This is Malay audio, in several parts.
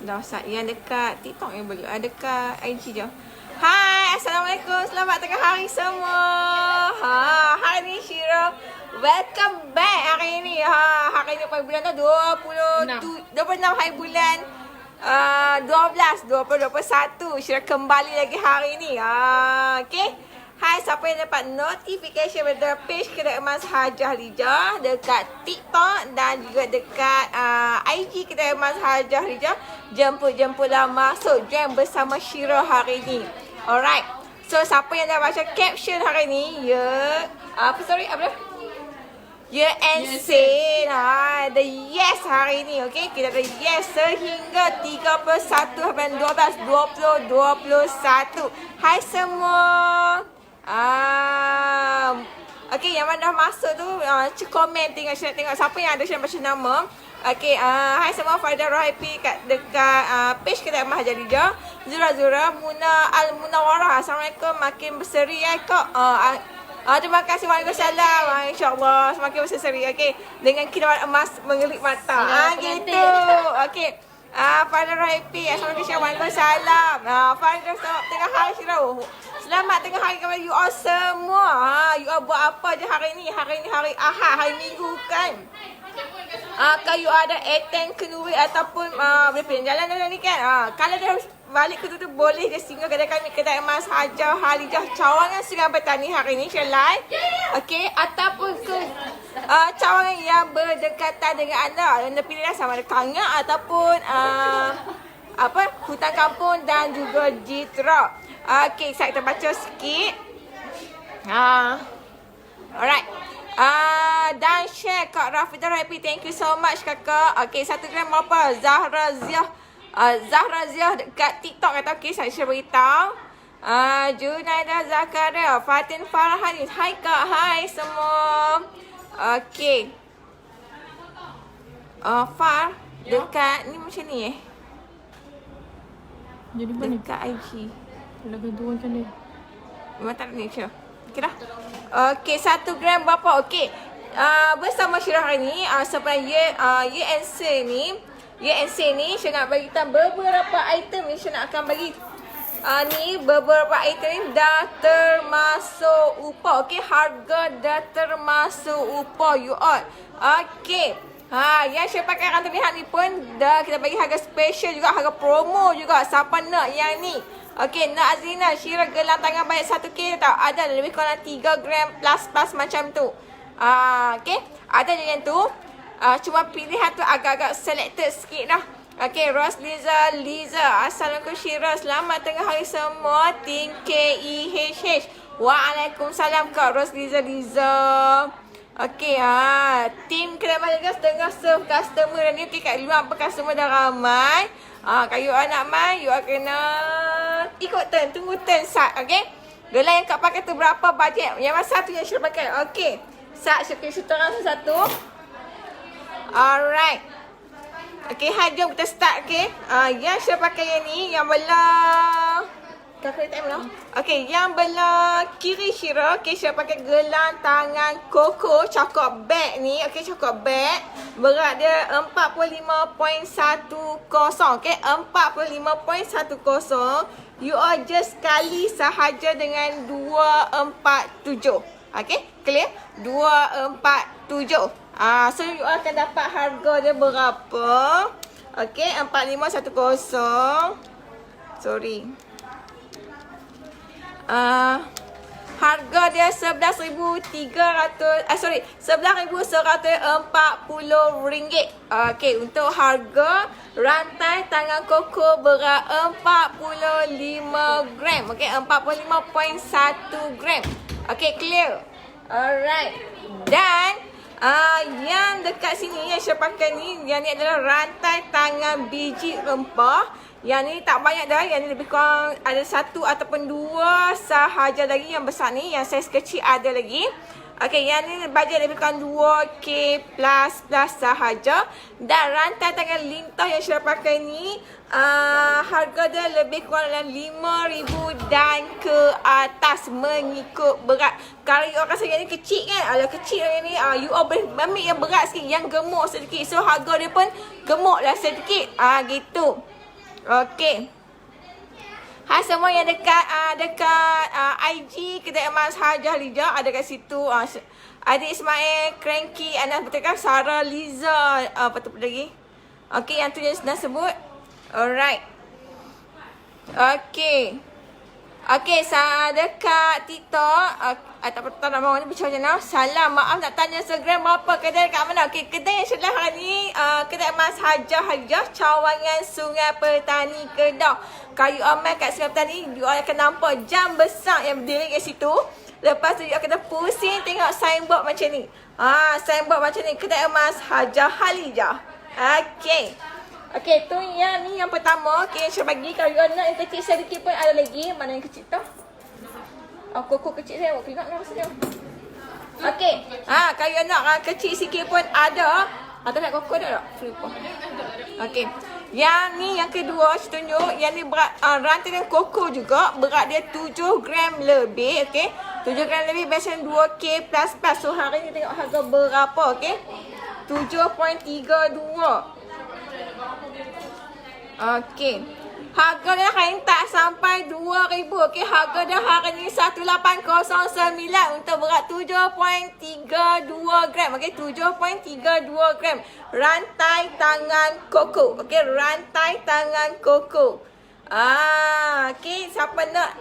Dah start yang dekat TikTok yang belum, dekat IG je. Hai, Assalamualaikum. Selamat tengah hari semua. Hari ni Syira welcome back hari ni. Hari ni pada bulan tu 26 hari bulan 2021. Syira kembali lagi hari ni. Okay. Hai, siapa yang dapat notification daripada page Kedai Emas Hajah Lijah dekat TikTok dan juga dekat IG Kedai Emas Hajah Lijah, jemput-jemputlah masuk join bersama Syira hari ni. Alright. So, siapa yang dah baca caption hari ni, insane. The yes hari ni, okay? Kita ada yes sehingga 31/12/2021. Hai semua. Okay, yang mana dah masuk tu, komen tengok siapa yang ada saya baca nama. Okay, hai semua, Farida Rohaipi dekat page Kedai Emas Hajah Lijah. Zura Muna Al-Munawarah. Assalamualaikum, makin berseri kak. Terima kasih. Waalaikumsalam. InsyaAllah semakin berseri. Okay, dengan kilauan emas mengelip mata. Gitu. Okay. Farida Rohaipi. Assalamualaikum. Waalaikumsalam. Farida, selamat tengah hari Syira. Selamat tengah hari kepada you all semua. You all buat apa je hari ni? Hari ni hari Ahad, hari Minggu kan? Kalau you ada attend kenduri ataupun boleh pilih jalan ni kan? Kalau dah balik ke tu boleh je singgah kedai kami, Kedai Emas Hajah Lijah, Cawangan Sungai Petani hari ni share live. Okay, ataupun ke cawangan yang berdekatan dengan anda pilihlah sama ada Kangak ataupun hutan kampung dan juga Jitra. Okay, saya kita baca sikit. Alright. Dan share Kak Rafidah Happy. Thank you so much kakak. Okay, 1 gram berapa? Zahra Ziah dekat TikTok kata. Okay, saya share beritahu. Junaida Zakaria, Fatin Farhan. Hai kak, hai semua. Okay. Far dekat ni macam ni jadi mana? Dekat IG. Nak kena turunkan dia. Memang tak ni Syira. Okay dah. Okay, 1 gram berapa? Okay. Bersama Syira hari ni, sebenarnya UNC ni Syira nak bagi tahu beberapa item ni. Syira nak akan bagi beberapa item ni dah termasuk upah. Okay, harga dah termasuk upah you all. Okay. Yang saya pakai akan terlihat ni pun dah kita bagi harga special juga, harga promo juga. Siapa nak yang ni? Okay, nak Azrina, Syira gelang tangan banyak 1K tau. Ada lebih kurang 3 gram plus macam tu. Okay, ada je yang tu. Cuma pilihan tu agak-agak selected sikit lah. Okay, Rosliza Assalamualaikum Syira. Selamat tengah hari semua. Tim KEHH. Waalaikumsalam Kak Rosliza. Okay, tim Kedai Emas Hajah tengah serve customer dan ni. Okay, kat luar apa customer dah ramai. Kalau you nak main, you kena ikut turn, tunggu turn sat, okay? Gelang yang kak pakai tu berapa bajet? Yang mana satu yang Syira pakai? Okay, sat setoran satu. Alright. Okay, jom kita start, okay? Yang Syira pakai yang ni, yang belah calculate time lah. Okay, yang belah kiri Syira, okay, Syira pakai gelang tangan Koko cakap bag ni. Okay, cakap bag. Berat dia 45.10. Okay, 45.10. You all just kali sahaja dengan 247. Okay, clear? 247. So you all akan dapat harga dia berapa? Okay, 4510. Sorry. Harga dia RM11,140. Okay, untuk harga rantai tangan Koko berat 45 gram. Okay, 45.1 gram. Okay, clear. Alright. Dan yang dekat sini yang saya pakai ni, yang ni adalah rantai tangan biji rempah. Yang ni tak banyak dah. Yang ni lebih kurang ada 1 ataupun 2 sahaja lagi. Yang besar ni, yang saiz kecil ada lagi. Okey, yang ni bajet lebih kurang 2K plus sahaja. Dan rantai tangan lintah yang Syirah pakai ni harga dia lebih kurang dalam 5,000 dan ke atas mengikut berat. Kalau you rasa yang ni kecil kan, kalau kecil yang ni you boleh ambil yang berat sikit, yang gemuk sedikit. So harga dia pun gemuk lah sedikit. Gitu. Okey. Hai semua yang dekat IG kedai emas Hajah Lijah, ada kat situ. Adik Ismail, Cranky, Anas Betulkan, Sarah, Liza, apa tu lagi? Okey, yang tu yang dah sebut. Alright. Okey. Okey, dekat TikTok, tak nak mahu ni bicara macam mana. Salam, maaf nak tanya Instagram berapa kedai dekat mana? Okey, kedai yang sebelah hari ni, kedai emas Hajah Lijah, Cawangan Sungai Petani, Kedah. Kalau you amal kat Sungai Petani, you akan nampak jam besar yang berdiri kat situ. Lepas tu you akan pusing tengok signboard macam ni. Signboard macam ni, kedai emas Hajah Lijah. Okey. Okey, tu yang ni yang pertama. Okey, saya bagi. Kalau you nak yang kecil sedikit pun ada lagi. Mana yang kecil tu? Koko kecil saya. Okey, nak maksudnya. Okey. Kalau you nak kecil sikit pun ada. Atau nak koko tak? Lupa. Okey. Yang ni yang kedua saya tunjuk. Yang ni berat rantai dan koko juga. Berat dia 7 gram lebih. Okey. 7 gram lebih biasanya 2K plus. So hari ni tengok harga berapa. Okey. 7.32. Okey. Harga dia hari ni tak sampai 2,000. Okey, harga dia hari ni 1809 untuk berat 7.32 gram. Okey, 7.32 gram. Rantai tangan koko. Okey, rantai tangan koko. Okey, siapa nak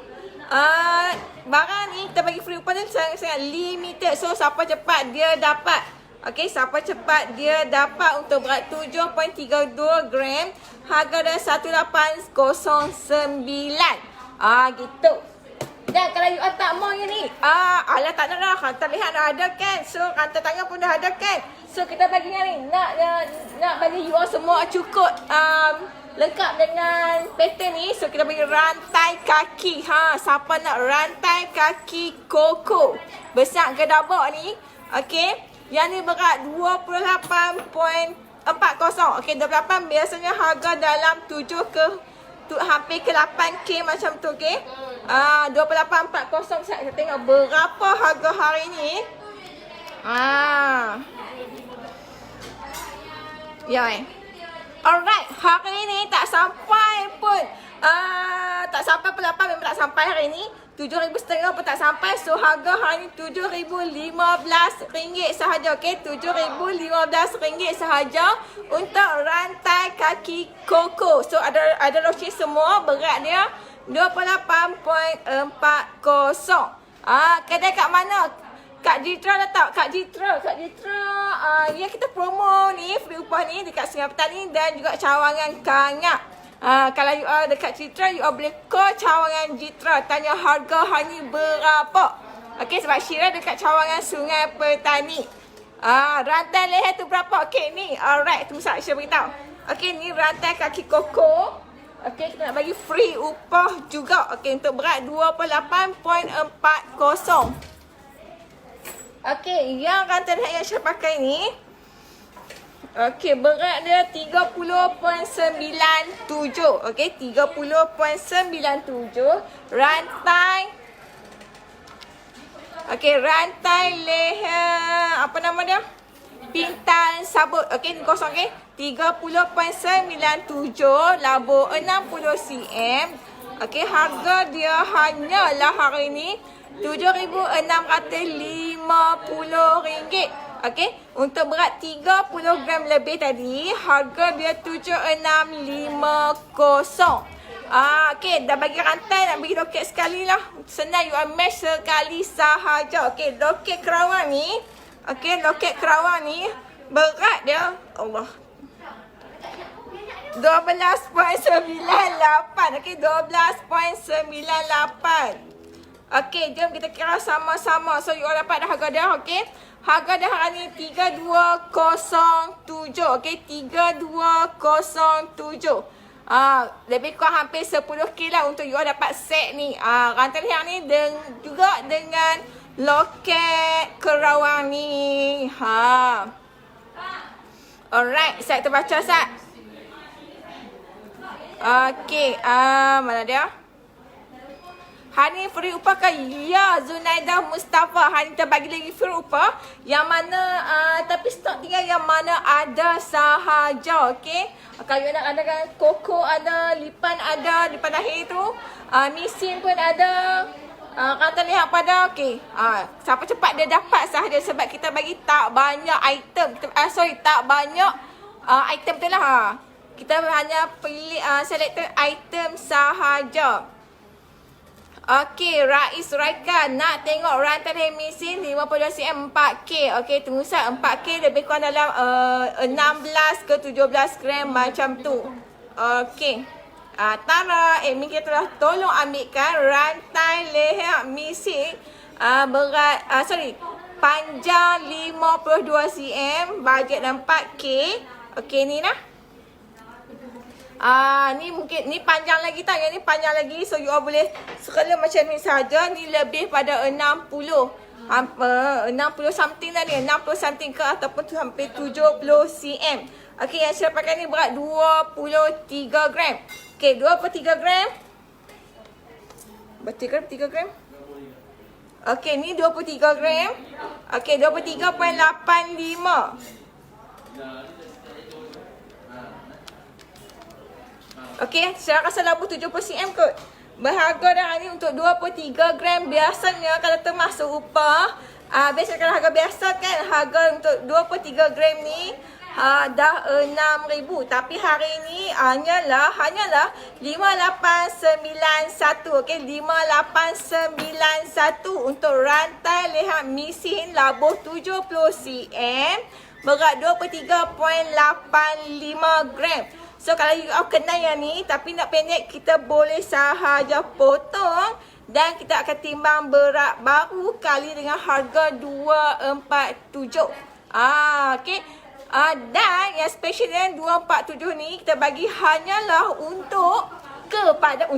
barang ni kita bagi free upah ni sangat limited. So siapa cepat dia dapat. Okey, siapa cepat dia dapat untuk berat 7.32 gram. Harga dia 1809. Gitu. Dan kalau you tak mau yang ni, alah tak nak dah. Hantar lihat dah ada kan. So hantar tangan pun dah ada kan. So kita bagi yang ni. Nak bagi you all semua cukup lengkap dengan pattern ni. So kita bagi rantai kaki. Siapa nak rantai kaki koko besar ke dabak ni. Okey. Yang ni berat 28.40. Okey, 28 biasanya harga dalam 7 ke hampir ke 8K macam tu. Okey. 28.40 saya tengok berapa harga hari ni. Alright, hari ni tak sampai pun. Tak sampai pun 8 memang tak sampai hari ni. 7,500 pun tak sampai. So harga hari ni RM7,015 sahaja. Okey, RM7,015 sahaja untuk rantai kaki koko. So ada loceng semua. Berat dia 28.40. Kedai kat mana? Kak Jitra dah tahu. Kak Jitra yang kita promo ni, free upah ni dekat Sungai Petani dan juga Cawangan Kangap. Kalau you are dekat Citra, you boleh call Cawangan Jitra. Tanya harga hari ni berapa. Okey, sebab Syirah dekat Cawangan Sungai Petani. Rantai leher tu berapa? Okey, ni. Alright, tunggu sekejap saya beritahu. Okey, ni rantai kaki koko. Okey, kita nak bagi free upah juga. Okey, untuk berat 28.40. Okey, yang rantai leher yang saya pakai ni. Okey, berat dia 30.97. Okey, 30.97. Rantai. Okey, rantai leher apa nama dia? Pintal sabut. Okey, ni kosong. Okey, 30.97, labo 60 cm. Okey, harga dia hanyalah hari ni RM7,650. Okey, untuk berat 30 gram lebih tadi, harga dia 7,650. Okey, dah bagi rantai, nak bagi loket sekali lah. Senang, you mesh sekali sahaja. Okey, loket kerawang ni. Okey, loket kerawang ni, berat dia, Allah, 12.98. Okey, 12.98. Okey, jom kita kira sama-sama. So, you all dapat dah harga dia, okey. Harga dia hari ni 3207. Okey, 3207. Lebih kurang hampir 10K lah untuk you all dapat set ni. Rantai leher ni juga dengan loket Kerawang ni. Ha. Alright, Ustaz kita baca Ustaz. Okey, mana dia? Hani free upah ke? Ya, Zunaidah Mustafa. Hani kita bagi lagi free upah. Yang mana, tapi stok tinggal yang mana ada sahaja. Okey. Kalau nak ada kan, koko ada, lipan akhir tu. Misin pun ada. Kata lihat pada, okey. Siapa cepat dia dapat sahaja sebab kita bagi tak banyak item. Tak banyak item tu lah. Kita hanya pilih selected item sahaja. Okey, Rais Raika nak tengok rantai hemisin 52 cm 4K. Okey, tunggu sat 4K lebih kurang dalam 16 ke 17 gram macam tu. Okey. Tara, admin kita telah tolong ambilkan rantai leher misin berat panjang 52 cm, bajet 4K. Okey, ni lah. Ni mungkin ni panjang lagi tak? Yang ni panjang lagi. So you all boleh sekala macam ni saja. Ni lebih pada 60 something lah ni. 60 something ke ataupun hampir 70 cm. Okey, yang saya pakai ni berat 23 gram. Okey, 23 gram. Betul ke 3 gram? Okey, ni 23 gram. Okey, 23.85. Okey, saya rasa labu 70 cm kot. Berharga dah ni untuk 23 gram. Biasanya kalau termasuk upah, biasanya kalau harga biasa kan, harga untuk 23 gram ni dah 6,000. Tapi hari ni hanyalah 5891. Okey, 5891 untuk rantai leher misin labuh 70 cm berat 23.85 gram. So kalau you kenal yang ni tapi nak pendek, kita boleh sahaja potong dan kita akan timbang berat baru kali dengan harga 247. Okey. Dan yang special yang 247 ni kita bagi hanyalah kepada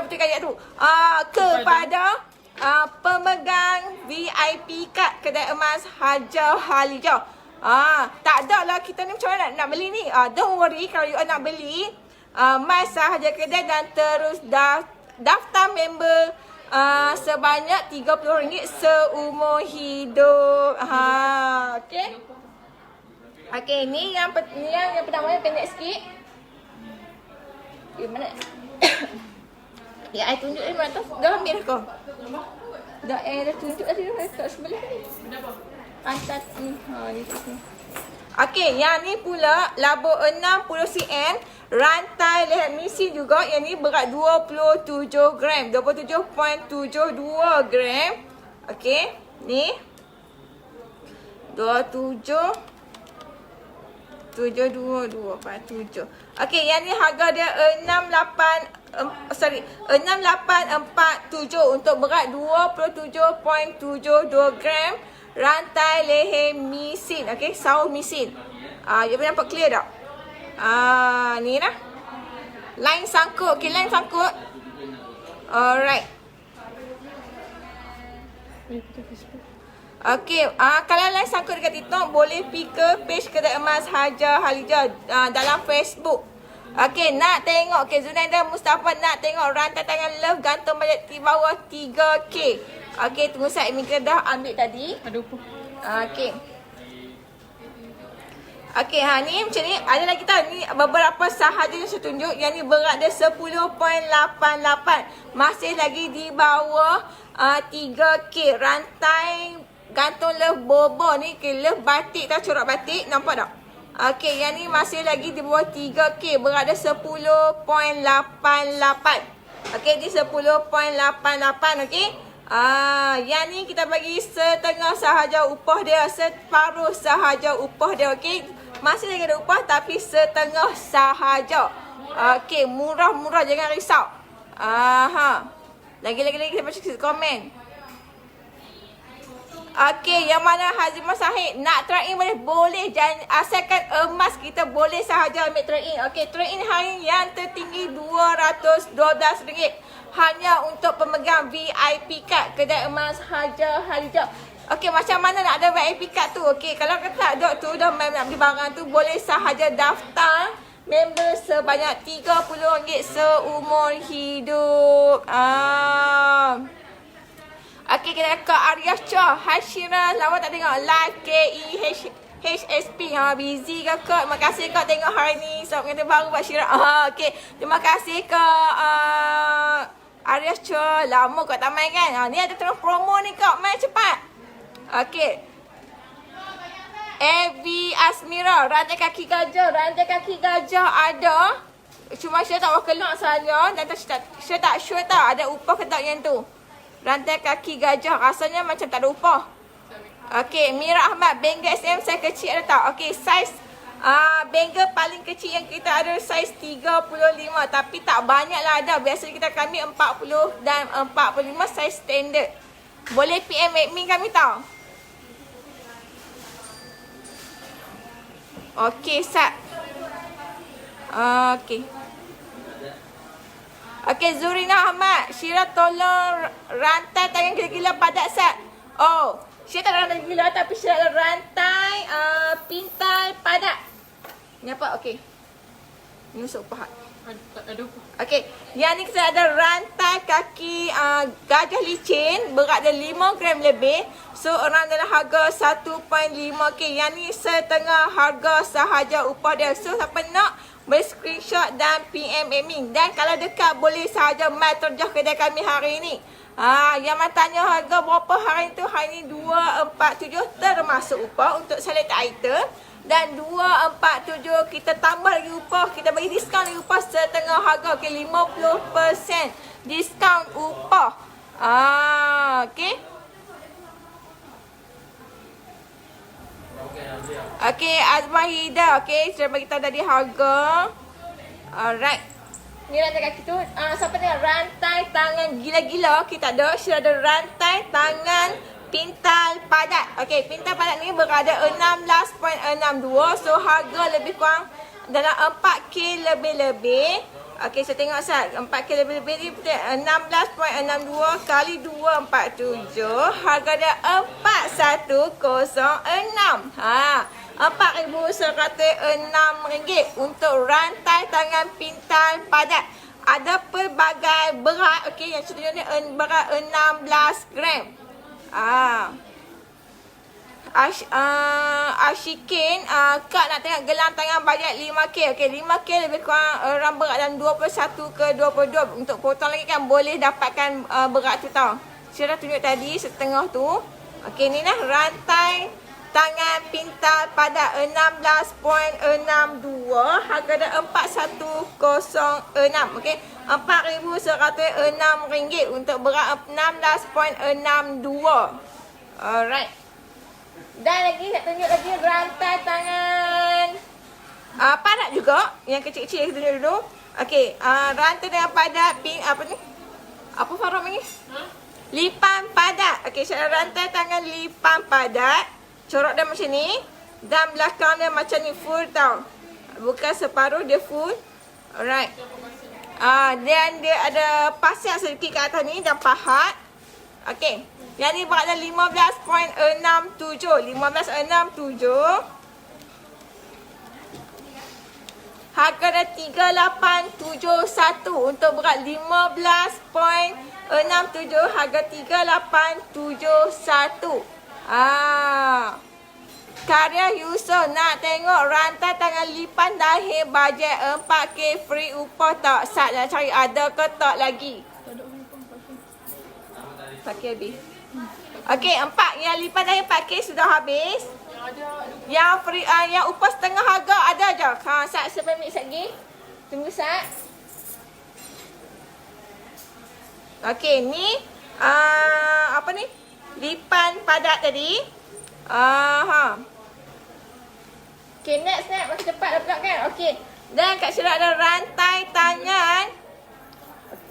betul ayat tu. Kepada pemegang VIP kad kedai emas Haja Halijah. Tak ada lah kita ni macam mana nak beli ni. Don't worry kalau you nak beli mas sahaja kedai dan terus daftar member sebanyak RM30 seumur hidup. Okey. Okey, ni yang pertama yang pendek sikit. Mana? Ya, I tunjuk ni mana tu? Dah ambil kau. Dah tunjuk tadi kat sebelah ni. Atas ni. Ni tu. Okey, yang ni pula labu 60 cm, rantai leher misi juga. Yang ni berat 27 gram, 27.72 gram. Okey, ni 27.72 Okey, yang ni harga dia 6847 untuk berat 27.72 gram. Rantai leher misin. Okey, saus misin. You boleh nampak clear tak? Ni lah. Line sangkut. Okey, line sangkut. Alright. Okey, kalau line sangkut dekat TikTok, boleh pergi ke page kedai emas Haja Halijah dalam Facebook. Okey, nak tengok. Okey, Zunaidah Mustafa nak tengok rantai tangan love gantung bajet di bawah 3K. Okey, tunggu saya. Kita dah ambil tadi. Okey. Okey, ni macam ni. Ada lagi tahu ni beberapa sahaja yang saya tunjuk. Yang ni berat dia 10.88. Masih lagi di bawah 3K. Rantai gantung love bobo ni. Love batik tak, corak batik. Nampak tak? Okey, yang ni masih lagi di bawah 3K. Berat dia 10.88. Okey, di 10.88. Okey. Yang ni kita bagi setengah sahaja upah dia, separuh sahaja upah dia. Okey, masih lagi ada upah tapi setengah sahaja. Okey, murah-murah, jangan risau. Lagi kita baca komen. Okey, yang mana Hazimah Sahid nak trade in boleh. Jangan asalkan emas kita boleh sahaja ambil trade in. Okey, trade in hari yang tertinggi RM212. hanya untuk pemegang VIP card kedai emas Haja Halijah. Okey, macam mana nak ada VIP card tu? Okey, kalau kata dok tu dah main nak beli barang tu, boleh sahaja daftar member sebanyak RM30 seumur hidup. Okey, kita ke Arya Chua. Hai Syira, lama tak tengok live KEHSP. Busy ke kak? Terima kasih kak tengok hari ni. Sebab pengantin baru buat Syira. Okey, terima kasih kak Arya Chua. Lama kak tak main kan? Ni ada terus promo ni kak. Main cepat. Okey. Evi Asmira, rantai kaki gajah. Rantai kaki gajah ada. Cuma saya tak wakelak sahaja. Dan saya tak sure tak ada upah ke tak yang tu. Rantai kaki gajah. Rasanya macam tak ada upah. Okey, Mira Ahmad, Bengal SM saya kecil ada tak? Okey, saiz Bengal paling kecil yang kita ada saiz 35. Tapi tak banyak lah ada. Biasanya kita kami 40 dan 45 saiz standard. Boleh PM admin kami tau. Okey, Sat. Okey. Okey, Zurina Ahmad. Syira tolong rantai tangan gila-gila padat, Sat. Oh, Syira tak ada rantai gila tapi Syira ada rantai pintal padat. Ni apa? Okey. Ni usuk pahat. Ada apa? Okey, yang ni kita ada rantai kaki gajah licin, berat dia 5 gram lebih. So orang dalam harga 1.5k. Yang ni setengah harga sahaja upah dia. So siapa nak boleh screenshot dan PM admin. Dan kalau dekat boleh sahaja mai terjah kedai kami hari ni. Yang mana tanya harga berapa hari tu? Hari ni 247 termasuk upah untuk selected item. Dan 247 kita tambah lagi upah. Kita bagi diskaun lagi upah setengah harga. Okay, 50% diskaun upah. Okay. Okay, Azmah Hida. Okay, saya bagi tahu tadi harga. Alright. Ni rantai kaki tu. Siapa tengok rantai tangan gila-gila? Kita ada. Saya ada rantai tangan pintal padat. Okey, pintal padat ni berada 16.62. So harga lebih kurang dalam 4k lebih-lebih. Okey, saya tengok Sat. 4k lebih-lebih ni 16.62 kali 247. Harga dia 4106. RM4,106 untuk rantai tangan pintal padat. Ada pelbagai berat. Okey, yang contohnya ni berat 16 gram. Ashikin, Kak nak tengok gelang tangan bajet 5k. Okey, 5k lebih kurang orang berat dalam 21 ke 22. Untuk potong lagi kan boleh dapatkan berat tu tau. Saya dah tunjuk tadi setengah tu. Okey, ni lah rantai tangan pintal pada 16.62. Harga dia 4106. Okey, RM4,106 untuk berat 16.62. Alright. Dan lagi nak tunjuk lagi rantai tangan padat juga. Yang kecil-kecil kita tunjuk dulu. Okey, rantai dengan padat apa ni? Apa Farah ni? Lipan padat. Okey, saya rantai tangan lipan padat. Corak dia macam ni. Dan belakang dia macam ni full tau. Bukan separuh, dia full. Alright. Dan dia ada pasir sedikit kat atas ni dan pahat. Okey. Yang ni berat dalam 15.67. 15.67. Harga dia 3871 untuk berat 15.67. Harga 3871. Karya Yusof nak tengok rantai tangan lipan dahir bajet 4k free upah tak? Sat nak cari ada ke tak lagi? Pakai habis. Okey, 4 yang lipan dahir 4k sudah habis. Yang free yang upah setengah harga ada je. Sat sampai minit lagi. Tunggu Sat. Okey, ni apa ni? Lipan padat tadi. Okay, next. Masih cepat dah pula kan? Okay. Dan kat Syirah ada rantai tangan.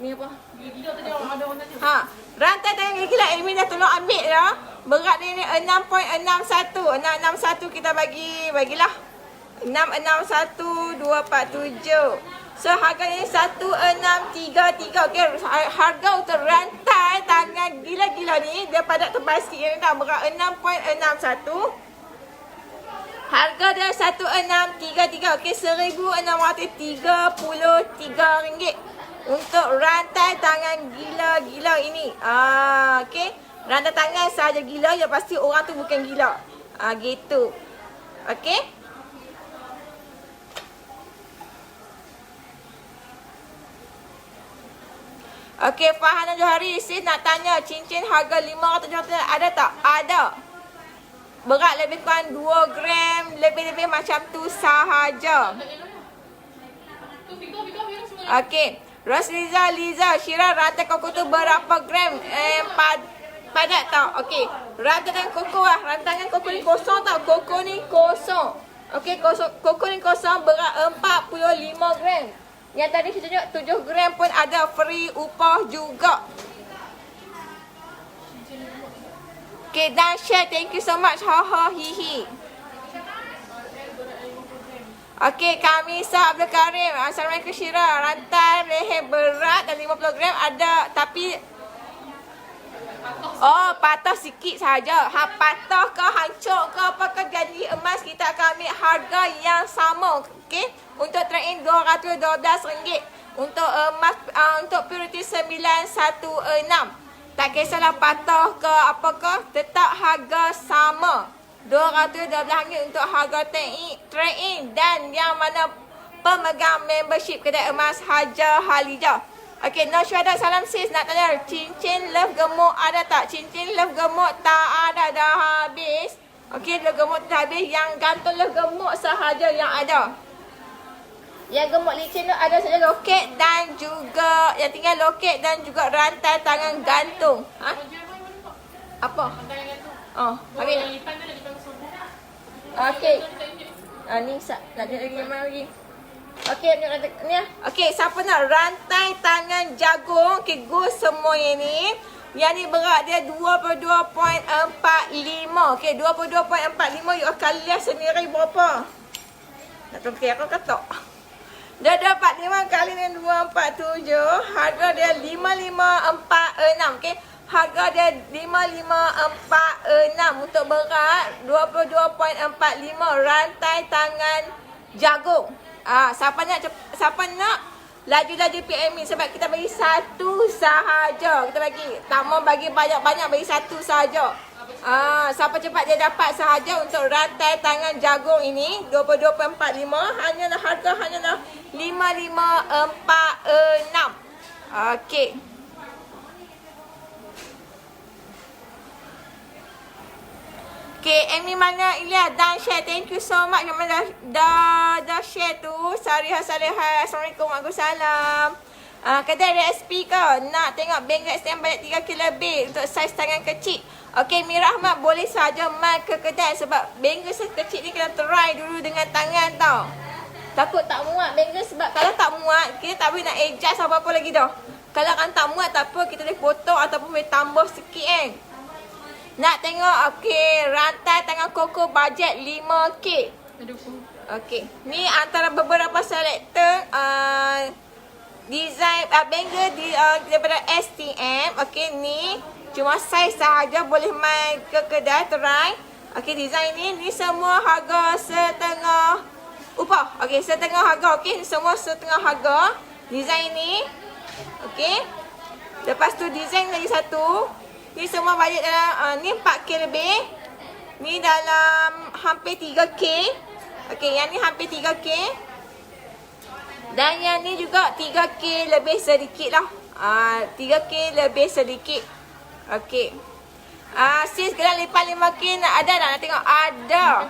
Ni apa? Gila-gila tadi orang ada orang tanya. Rantai tangan gila-gila. Amy dah tolong ambil dah. Berat dia ni 6.61. 661 kita bagilah. 661 247. So harganya 1633. Okey, harga untuk rantai tangan gila-gila ni dia padat tebal sikit ni tau, berat 6.61. Harga dia 1633. Okey, RM1,633 untuk rantai tangan gila-gila ini. Okey, rantai tangan sahaja gila, ya pasti orang tu bukan gila. Gitu. Okey. Okey, Farhana Johari, sis nak tanya cincin harga 500 juta ada tak? Ada. Berat lebih kurang 2 gram, lebih-lebih macam tu sahaja. Okey, Rosliza Liza, Syira, rantai koko tu berapa gram? Padat tak? Okey, rantai koko lah. Rantangan koko ni kosong tak? Koko ni kosong. Okey, koko ni kosong, berat 45 gram. Yang tadi saya tunjuk 7 gram pun ada, free upah juga. Okay, dan share. Thank you so much. Ha ha hi hi. Okay, Kamisa Abdul Karim. Assalamualaikum Syira. Rantai leher berat dan 50 gram ada, tapi patah sikit saja. Patah ke, hancur ke, apakah jadi emas, kita akan ambil harga yang sama. Okey, untuk trade-in RM212. Untuk emas, untuk purity 916. Tak kisahlah patah ke apakah, tetap harga sama. RM212 untuk harga trade-in dan yang mana pemegang membership kedai emas Haja Halijah. Okey, Nosyada, salam sis. Nak tanya, cincin love gemuk ada tak? Cincin love gemuk tak ada, dah habis. Okey, love gemuk dah habis. Yang gantung love gemuk sahaja yang ada. Yang gemuk licin tu ada saja loket dan juga, yang tinggal loket dan juga rantai tangan gantung. Apa? Habis. Okey. Ni nak tengok lagi mana lagi. Okey, ni. Okey, siapa nak rantai tangan jagung? Okey, go semua yang ni. Yang ni berat dia 22.45. Okey, 22.45. You akan lihat sendiri berapa. Nak tahu kira kata. Dia dapat 5 kali dengan 247. Harga dia 5546. Okey, harga dia 5546 untuk berat 22.45 rantai tangan jagung. Siapa nak laju-laju PM ni, sebab kita bagi satu sahaja. Kita bagi, tak mau bagi banyak-banyak, bagi satu sahaja. Siapa cepat dia dapat sahaja untuk rantai tangan jagung ini 22.45. Harga hanyalah 5546. Okey. Okay, Amy mana Ilya dan share. Thank you so much yang dah share tu. Salihah. Assalamualaikum, waalaikumsalam. Kedai RSP ke? Nak tengok bengkel stand banyak 3 kg lebih untuk saiz tangan kecil. Okay, Mira Ahmad boleh saja mai ke kedai sebab bengkel kecil ni kena try dulu dengan tangan tau. Takut tak muat bengkel, sebab kalau tak muat, kita tak boleh nak adjust apa-apa lagi dah. Kalau kan tak muat tak apa, kita boleh potong ataupun boleh tambah sikit Nak tengok, okey, rantai tangan koko bajet 5K. Okey, ni antara beberapa selector design bangle daripada STM. Okey, ni cuma saiz sahaja, boleh main ke kedai try. Okey, design ni semua harga setengah upah. Okey, setengah harga. Okey, semua setengah harga design ni. Okey, lepas tu design lagi satu. Ni semua bajet dalam ni 4K lebih. Ni dalam hampir 3K. Okey, yang ni hampir 3K. Dan yang ni juga 3K lebih sedikit lah. 3K lebih sedikit. Okey. Sis gelang lipan 5K nak ada tak? Nak tengok? Ada.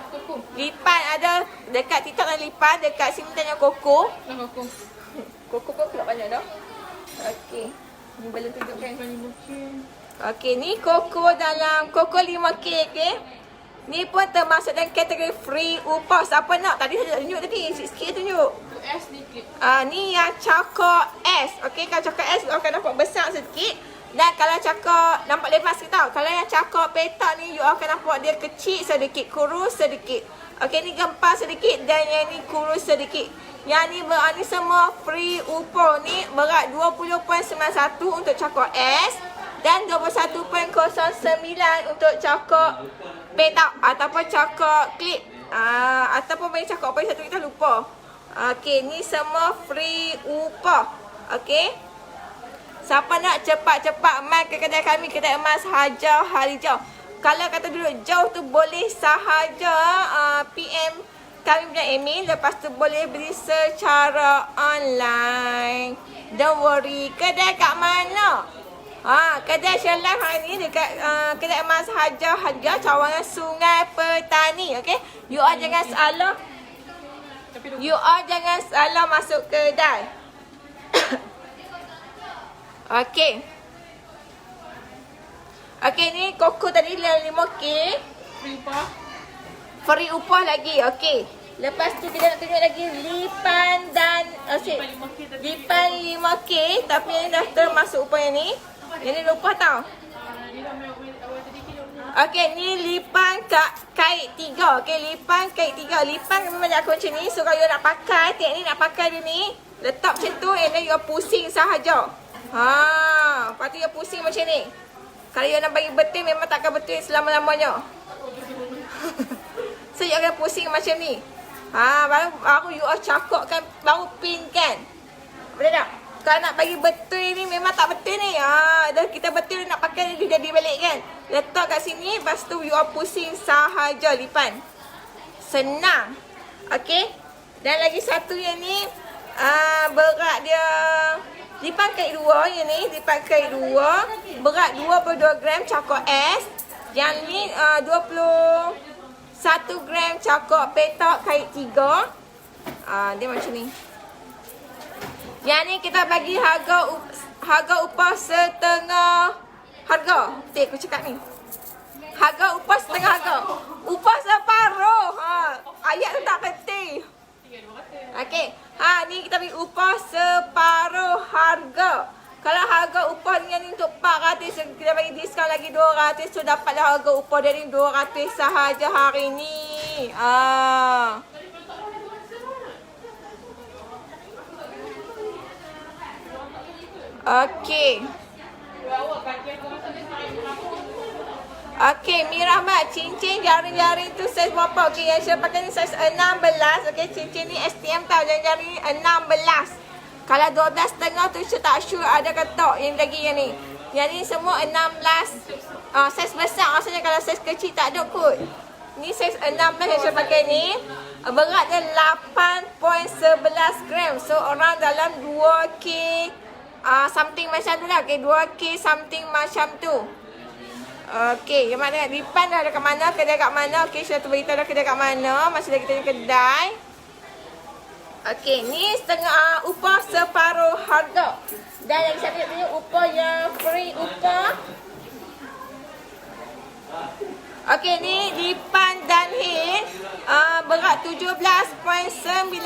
Lipan ada dekat TikTok dan lipan. Dekat sini tanya Koko. Koko pula banyak dah. Okey. Ni belum tunjukkan. Okey, ni Koko dalam Koko 5K, okey. Ni pun termasuk dalam kategori free upah. Siapa nak? Tadi saya tunjuk tadi. Sikit tunjuk. S ni klip. Ni yang cakap S. Okey, kalau cakap S you akan nampak besar sedikit. Dan kalau cakap nampak lepas sikit tau. Kalau yang cakap petak ni you akan nampak dia kecil sedikit, kurus sedikit. Okey, ni gempal sedikit dan yang ni kurus sedikit. Yang ni berani semua free UPO ni berat 20.91 untuk cakap S dan 21.09 untuk cakap petak ataupun cakap klip. Ataupun boleh cakap apa satu kita lupa. Okey, ni semua free UPO. Okey. Siapa nak cepat-cepat mai ke kedai kami, kedai emas Haja Harijau. Kalau kata duduk jauh tu boleh sahaja PM kami punya email. Lepas tu boleh beli secara online. Don't worry. Kedai kat mana? Kedai Sherlock hari ni dekat kedai emas Haja Harijau, cawangan Sungai Petani. Okay? You all jangan salah. Masuk kedai. Okay. Okay, ni koko tadi 5K. Free upah lagi. Okay. Lepas tu kita nak tunjuk lagi lipan dan lipan 5K. Tapi yang ni dah termasuk upah yang ni. Yang ni lupa tau. Okay, ni lipan kait 3. Okay, lipan kait 3. Lipan memang aku macam ni. So, kalau you nak pakai, teknik nak pakai dia ni, letak macam tu and then you pusing sahaja. Lepas tu you pusing macam ni. Kalau you nak bagi betul, memang takkan betul selama-lamanya. So, you akan pusing macam ni. Baru you all cakapkan, baru pin kan. Boleh tak? Kalau nak bagi betul ni, memang tak betul ni. Dah kita betul nak pakai, dia jadi balik kan. Letak kat sini, lepas tu you all pusing sahaja lipan. Senang. Okay. Dan lagi satu yang ni, berat dia... Lipan kait 2 yang ni, lipan kait 2 berat 22 gram cakap S. Yang ni 21 gram cakap petak kait 3. Dia macam ni. Yang ni kita bagi harga upah setengah harga. Aku cakap ni. Harga upah setengah harga. Upah separuh. Ayat tu tak penting. Okey. Ni kita bagi upah separuh harga. Kalau harga upah ni untuk 400, kita bagi diskaun lagi 200. So dapatlah harga upah dia ni 200 sahaja hari ni. Okey. Okey, Mira Mat, cincin jari-jari tu saiz berapa? Okey, yang saya pakai ni saiz 16. Okey, cincin ni STM tau, jari-jari ni 16. Kalau 12.5 tu saya tak sure ada ke tak yang lagi yang ni. Yang ni semua 16. Saiz besar rasanya, kalau saiz kecil tak ada kot. Ni saiz 16 yang saya pakai ni. Berat dia 8.11 gram. So, orang dalam 2K something macam tu lah. Okay, 2K something macam tu. Okey, yang mana lipan dah dekat mana, kedai kat mana. Okey, saya tu beritahu dah kedai kat mana. Masih lagi tanya kedai. Okey, ni setengah upah separuh harga. Dan lagi satu tanya upah yang free upah. Okey, ni lipan dan hit berat 17.99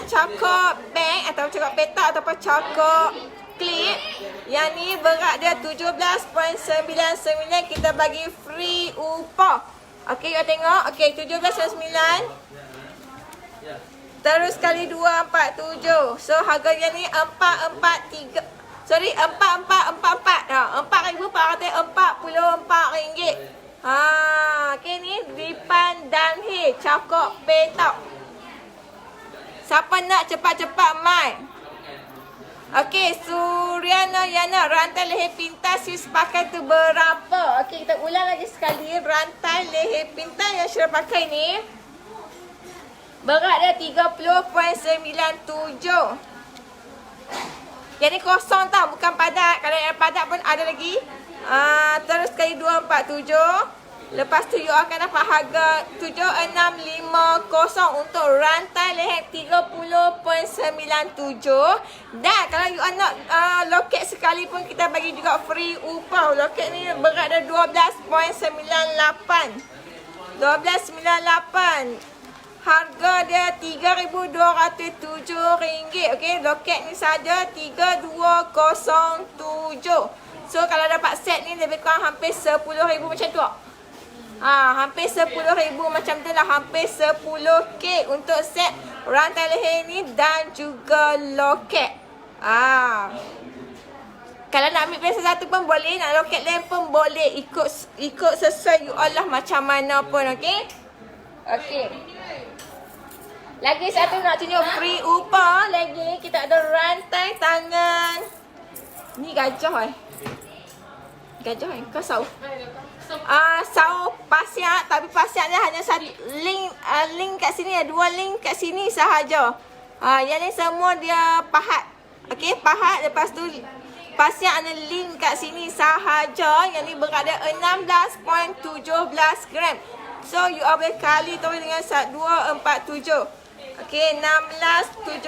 cakap bank atau cakap petak ataupun cakap klip. Yang ni berat dia 17.99. Kita bagi free upah. Okey, you tengok. Okey, 17.99. Terus kali 247. So harganya ni 443. Sorry, 4444. RM4,444. Okey, ni lipan dan hit cakap petak. Siapa nak cepat-cepat mai? Okey, Suryana Yana, rantai leher pintas sis pakai tu berapa? Okey, kita ulang lagi sekali. Rantai leher pintas yang Syirah pakai ni berat dia 30.97. Yang ni kosong tau, bukan padat. Kalau yang padat pun ada lagi. Terus kali 247. Lepas tu you akan dapat harga 7650 untuk rantai leher 30.97. Dan kalau you nak loket sekali pun kita bagi juga free upah. Loket ni berat dia 12.98. 12.98. Harga dia RM3,207. Okey, loket ni saja 3207. So kalau dapat set ni lebih kurang hampir 10,000 macam tu. Hampir 10,000 macam tu lah. Hampir 10K untuk set rantai leher ni dan juga loket. Kalau nak ambil biasa satu pun boleh, nak loket lain pun boleh, ikut sesuai you all lah macam mana pun, okey? Okey. Lagi satu nak tunjuk free upah lagi, kita ada rantai tangan. Ni gajah Gajah kau saw. Saw pasiak, tapi pasiak ni hanya satu link kat sini, dua link kat sini sahaja. Yang ni semua dia pahat. Okey, pahat, lepas tu pasiak ada link kat sini sahaja. Yang ni berada 16.17 gram. So you all boleh kali tu dengan 247. Okey, 16, 17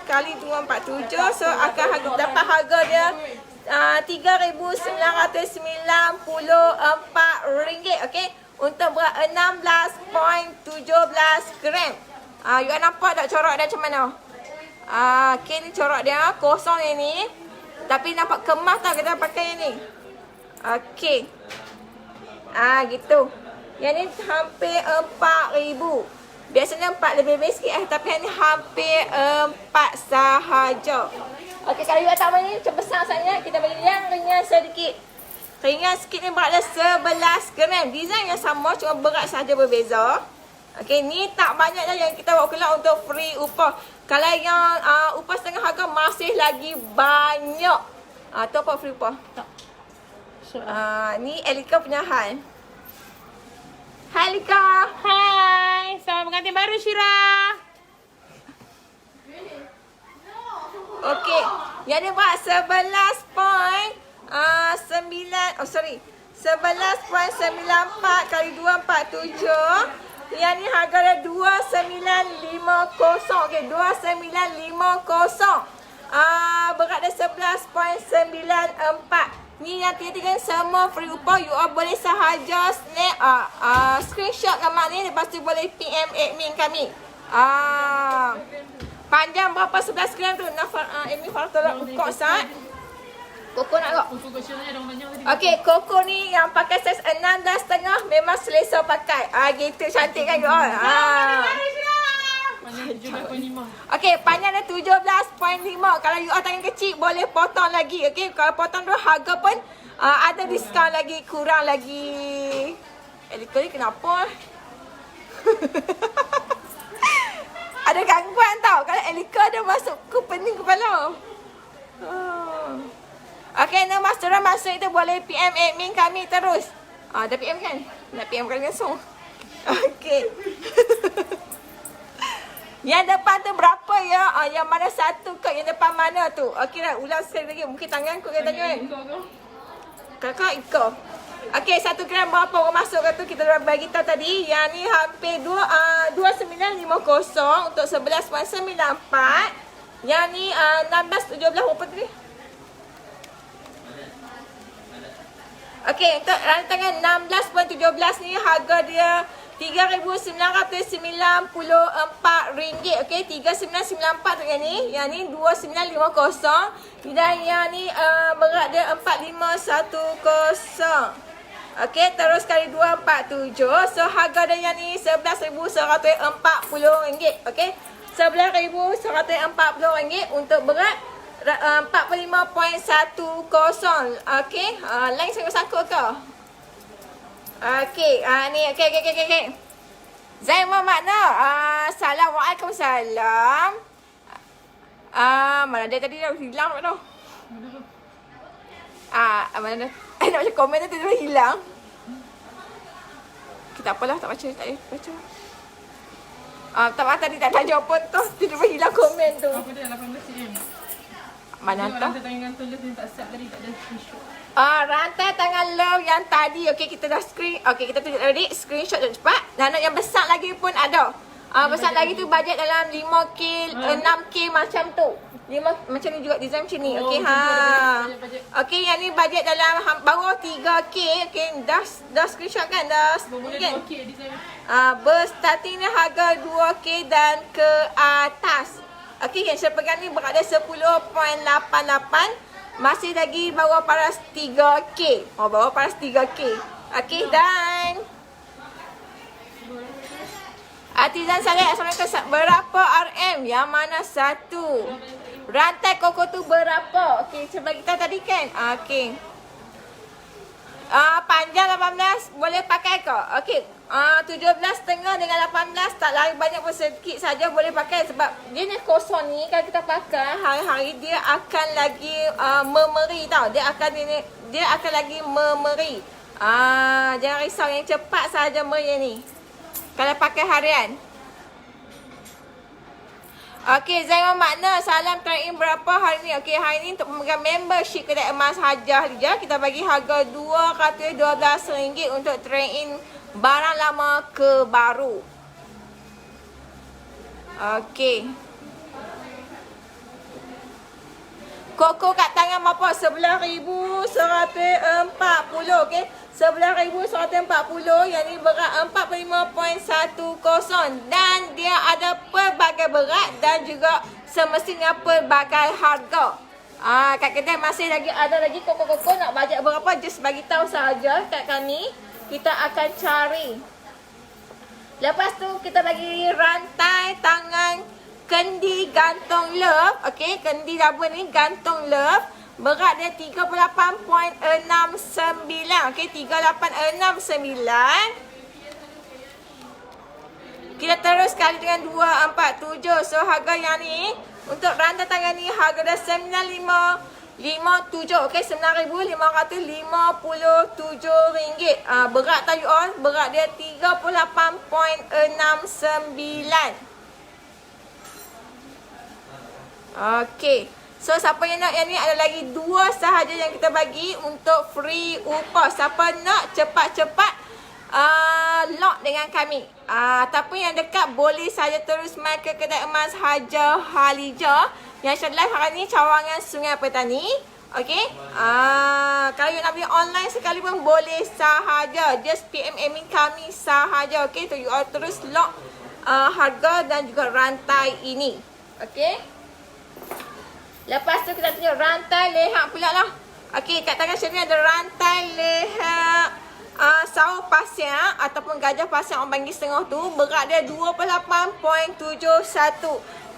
kali 247. So akan dapat harga dia RM3,994. Okey, untuk berat 16.17 gram. You all nampak tak corak dia macam mana? Okey, ni corak dia kosong yang ni. Tapi nampak kemas tau kita pakai yang ni. Okey. Gitu. Yang ni hampir 4,000. Biasanya 4 lebih sikit tapi yang ni hampir 4 sahaja. Okey, kalau you tak ni macam besar sangat, kita bagi yang ringan sedikit. Ringan sikit ni berat dia 11 gram. Design yang sama, cuma berat sahaja berbeza. Okey, ni tak banyak dah yang kita bawa keluar untuk free upah. Kalau yang upah setengah harga masih lagi banyak. Tu apa free upah? Tak. Ni Elika punya hal. Hai Lika. Hai, selamat pengantin baru Syira. Okey, yang ni buat 11.94 kali 247. Yang ni harga dia 2950. Okey, 2950. Berat dia 11.94. Ni yang tiga-tiga semua free upah. You all boleh sahaja snap screenshot gambar ni, lepas tu boleh PM admin kami. Panjang berapa 11 gram tu? Admin Farah tolong ukur sat. Koko nak tak? Okey, Koko ni yang pakai saiz 16.5 memang selesa pakai. Gitu cantik kan you all? Okey, panjang dia 17.5. Kalau you all tangan kecil boleh potong lagi. Okey, kalau potong tu harga pun ada diskaun lagi, kurang lagi. Elika ni kenapa? Ada gangguan tau. Kalau Elika ada masuk ke pening kepala. Okey, nama saudara masuk itu boleh PM admin kami terus. Dah PM kan? Nak PM kali langsung. Okey. Yang depan tu berapa ya? Yang mana satu kot? Yang depan mana tu? Okey dah, ulang sekali lagi. Mungkin tangan kot kata kan? Kakak Ika. Okey, 1 gram berapa orang masuk kat tu? Kita dah bagi tahu tadi. Yang ni hampir 2950 untuk 11.94. Yang ni 16.17 berapa tadi? Okey, untuk rantangan 16.17 ni harga dia RM3,994. Okey, 3,994 tu yang ni. Yang ni 2,950. Dan yang ni berat dia 4,510. Okey, terus kali 247. So harga dia yang ni RM11,140. Okey, RM11,140 untuk berat 45.10. Okey, lain sangkut-sangkut ke? Okey, ni okey. Zain makna. Assalamualaikum salam. Mana dia tadi dah hilang tak tahu. Mana dah. Nak baca komen tu tiba-tiba hilang. Kita apalah, tak baca, tak baca. Tak maaf tadi tak tanya apa tu, tiba-tiba hilang komen tu. Apa dia 18 cm? Mana tu? Rantai tangan tu yang tak siap tadi, tak ada screenshot. Rantai tangan love yang tadi. Okey, kita dah kita tunjuk tadi. Screenshot cepat. Dan yang besar lagi pun ada. Besar lagi tu bajet dalam 5K, 6K macam tu. 5 macam ni juga, design macam ni. Okey, Okey, yang ni bajet dalam bawah 3K. Okey, dah screenshot kan? Dah kan? Starting ni harga 2K dan ke atas. Okey, yang saya pegang ni berada 10.88. Masih lagi bawah paras 3K. Bawah paras 3K. Okey, dan Artisan Saleh, Assalamualaikum. Berapa RM? Yang mana satu? Rantai koko tu berapa? Okey, cuba kita tadi kan? Okey. Panjang 18 boleh pakai ke? Okey. 17.5 dengan 18 tak lari banyak pun, sedikit saja boleh pakai sebab dia ni kosong ni kalau kita pakai hari-hari dia akan lagi memeri tau. Dia akan lagi memeri. Jangan risau, yang cepat saja meri ni kalau pakai harian. Okey, Zainal Makna, salam trade in berapa hari ni? Okey, hari ni untuk pemegang membership kedai emas Hajah Hadijah, kita bagi harga RM212 untuk trade in barang lama ke baru. Okey. Koko kat tangan berapa? 11,140. Okey. 11,140. Yang ni berat 45.10. Dan dia ada pelbagai berat dan juga semestinya pelbagai harga. Kat kedai masih lagi ada lagi koko-koko, nak bajet berapa just bagi tahu saja kat kami. Kita akan cari. Lepas tu kita bagi rantai tangan kendi gantung love. Okey, kendi double ni gantung love. Berat dia 38.69. Okey, 3869. Kita terus kali dengan 247. So harga yang ni untuk rantai tangan ni harga dia 9557. Okey, RM9,557. Berat tadi on, berat dia 38.69. Okey. So siapa yang nak yang ni, ada lagi 2 sahaja yang kita bagi untuk free upah. Siapa nak cepat-cepat lock dengan kami. Ataupun yang dekat boleh saja terus main ke kedai emas Hajah Hadijah yang live hari ni cawangan Sungai Petani. Okey. Kalau you nak beli online sekalipun boleh sahaja. Just PM admin kami sahaja. Okey. So you all terus lock harga dan juga rantai ini. Okey. Lepas tu kita tunjuk rantai leher pula lah. Okey, kat tangan saya ni ada rantai leher sawo pasir ataupun gajah pasir orang panggil setengah tu. Berat dia 28.71.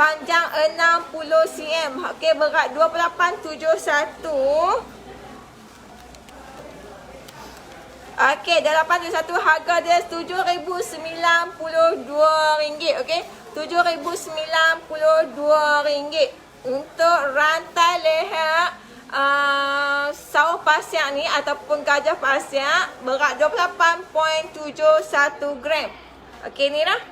Panjang 60 cm. Okey, berat 28.71. Okey, 871. Harga dia RM7,092. Okey, RM7,092 untuk rantai leher sawo pasir ni ataupun gajah pasir. Berat 28.71 gram. Okey, ni lah.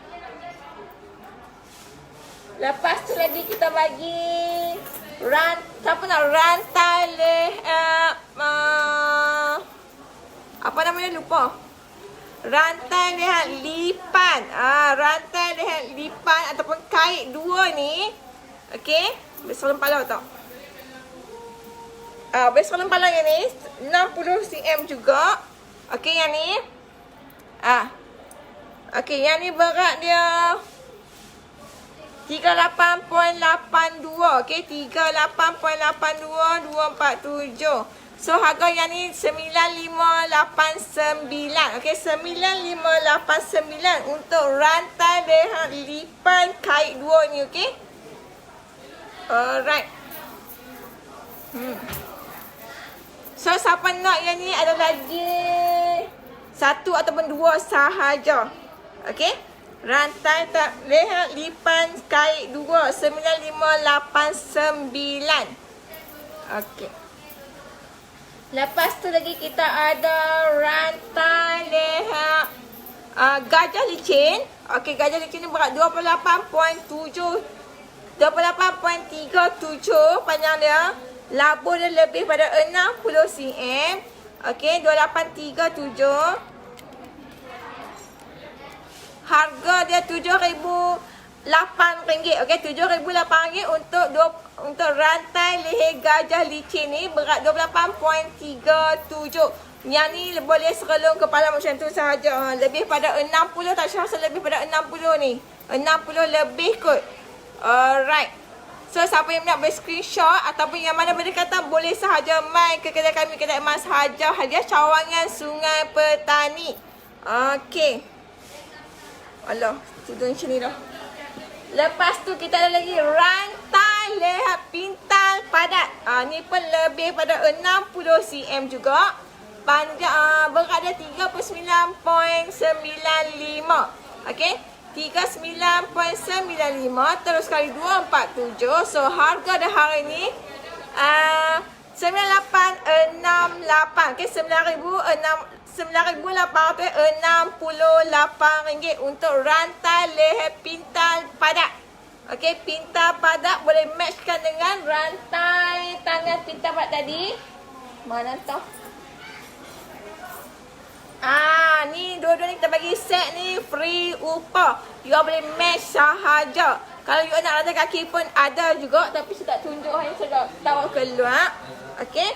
Lepas tu lagi kita bagi rantai leher apa namanya, lupa. Rantai leher lipan. Rantai leher lipan ataupun kait dua ni. Okey, besar lempala tak? Besar lempala yang ni 60 cm juga. Okey, yang ni okey, yang ni berat dia 38.82. Okey, 38.82 247. So harga yang ni 9589. Okey, 9589 untuk rantai leher lipan kait dua ni. Okey. Alright. So siapa nak yang ni, ada lagi 1 ataupun 2 sahaja. Okey. Rantai leher lipan kait 2 9589. Okey. Lepas tu lagi kita ada rantai leher gajah licin. Okey, gajah licin ni berat 28.37. Panjang dia. Labuh dia lebih pada 60 cm. Okey, 2837. Harga dia RM7,008. Okey, RM7,008 untuk rantai leher gajah licin ni berat 28.37. Yang ni boleh serelung kepala macam tu sahaja. Lebih pada 60, tak rasa lebih pada 60 ni. 60 lebih kot. Alright. So siapa yang nak ber-screenshot ataupun yang mana berdekatan boleh sahaja mai ke kedai kami, kedai emas Hajah Hadijah, cawangan Sungai Petani. Okey. Allah, tudung macam ni dah. Lepas tu kita ada lagi rantai leher pintal padat. Ni pun lebih pada 60 cm juga. Panjang berat dia 39.95. Okey. 39.95 terus kali 247. So harga dia hari ni 9868. Okey, 9,868 ringgit untuk rantai leher pintal padat. Okey, pintal padat boleh matchkan dengan rantai tangan pintal padat tadi. Mana tu? Ni dua-dua ni kita bagi set ni free upah. You boleh match sahaja. Kalau you nak rantai kaki pun ada juga, tapi saya tak tunjuk, hanya saya tahu keluar. Okey.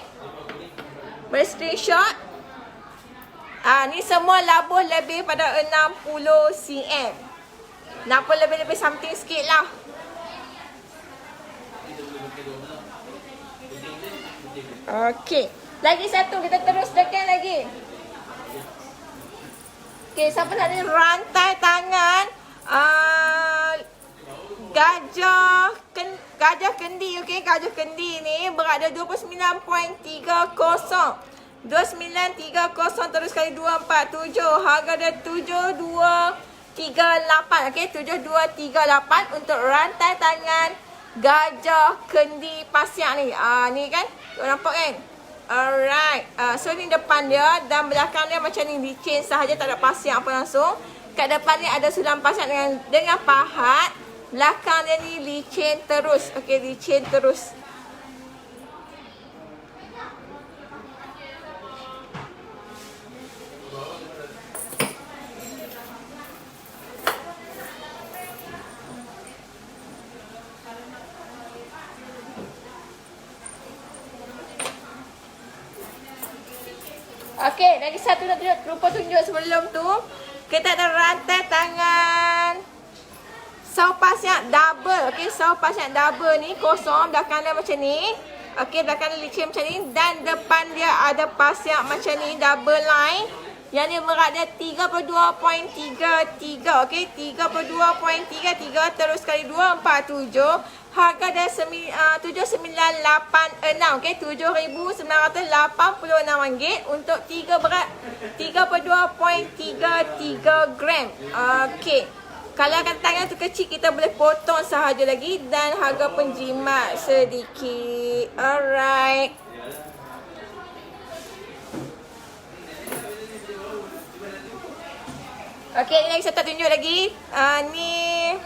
Boleh screenshot. Ni semua labuh lebih pada 60 cm. Nak pun lebih-lebih something sikit lah. Okey. Lagi satu, kita terus tekan lagi. Okey, siapa nak ni rantai tangan gajah kendi. Okey, gajah kendi ni berat dia 29.30. 2930 terus kali 247. Harga dia 7238. Okey, 7238 untuk rantai tangan gajah kendi pasiak ni. Ni kan, you nampak kan? Alright. So ni depan dia dan belakang dia macam ni, licin sahaja, tak ada pasiak apa langsung. Kat depan ni ada sulam pasiak dengan pahat. Belakang dia ni licin terus. Okey, licin terus. Okey, lagi satu nak lupa tunjuk sebelum tu. Kita ada rantai tangan saw pasiak double. Okey, saw pasiak double ni kosong, belakang dia macam ni. Okey, belakang dia licin macam ni dan depan dia ada pasiak macam ni, double line. Yang ni berat dia 32.33. Okey, 32.33 terus kali 247. Harga dia 7986. Okey, RM7,986 untuk 3 berat 32.33 gram. Okey. Kalau kan tangan tu kecil, kita boleh potong sahaja lagi dan harga pun jimat sedikit. Alright. Okey, ni lagi saya tak tunjuk lagi. Ni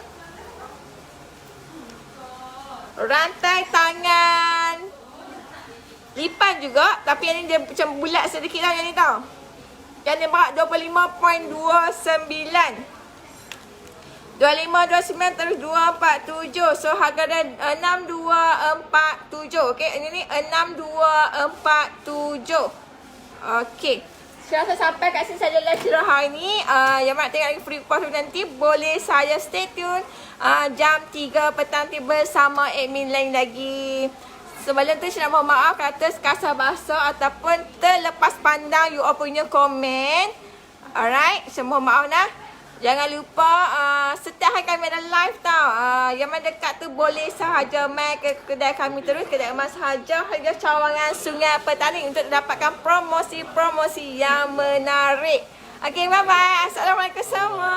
rantai tangan lipan juga, tapi yang ni dia macam bulat sedikit lah, yang ni tau. Yang ni berat 25.29. 2529 terus 247. So harga dia 6247. Okey, ini ni 6247. Okey. Saya sampai kat sini saja live Syirah hari ni. Yang nak tengok lagi free course nanti, boleh saja stay tune. Jam 3 petang nanti bersama admin lain lagi. Sebelum tu saya nak mohon maaf kata sekasar bahasa ataupun terlepas pandang you all punya komen. Alright, saya mohon maaf nah. Jangan lupa setiap hari kami ada live tau. Yang mana dekat tu boleh sahaja main ke kedai kami terus, kedai emas sahaja harga cawangan Sungai Petani untuk dapatkan promosi-promosi yang menarik. Okay, bye-bye. Assalamualaikum semua.